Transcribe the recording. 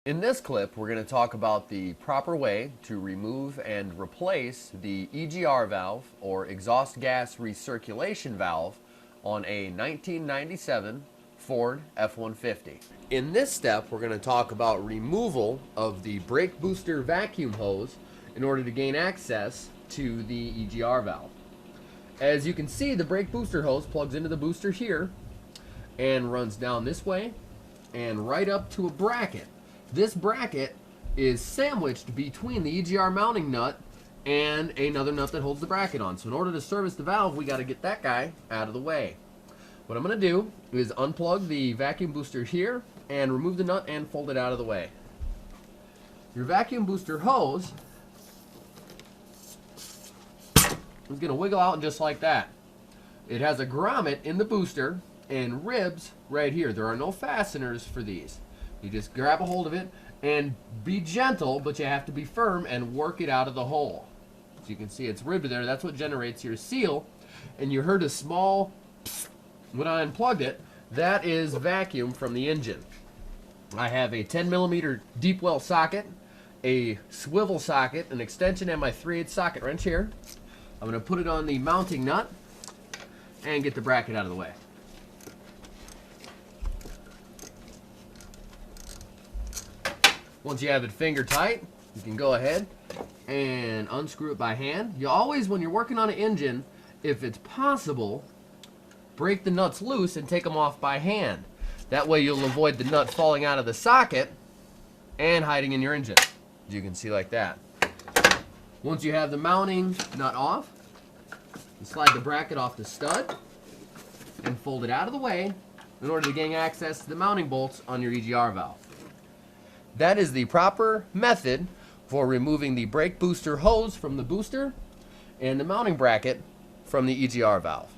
In this clip, we're going to talk about the proper way to remove and replace the EGR valve, or exhaust gas recirculation valve, on a 1997 Ford F-150. In this step, we're going to talk about removal of the brake booster vacuum hose in order to gain access to the EGR valve. As you can see, the brake booster hose plugs into the booster here and runs down this way and right up to a bracket. This bracket is sandwiched between the EGR mounting nut and another nut that holds the bracket on. So in order to service the valve, we got to get that guy out of the way. What I'm going to do is unplug the vacuum booster here and remove the nut and fold it out of the way. Your vacuum booster hose is going to wiggle out just like that. It has a grommet in the booster and ribs right here. There are no fasteners for these. You just grab a hold of it and be gentle, but you have to be firm and work it out of the hole. As you can see, it's ribbed there. That's what generates your seal. And you heard a small psst when I unplugged it. That is vacuum from the engine. I have a 10mm deep well socket, a swivel socket, an extension, and my 3/8 socket wrench here. I'm going to put it on the mounting nut and get the bracket out of the way. Once you have it finger tight, you can go ahead and unscrew it by hand. You always, when you're working on an engine, if it's possible, break the nuts loose and take them off by hand. That way you'll avoid the nut falling out of the socket and hiding in your engine, as you can see like that. Once you have the mounting nut off, you slide the bracket off the stud and fold it out of the way in order to gain access to the mounting bolts on your EGR valve. That is the proper method for removing the brake booster hose from the booster and the mounting bracket from the EGR valve.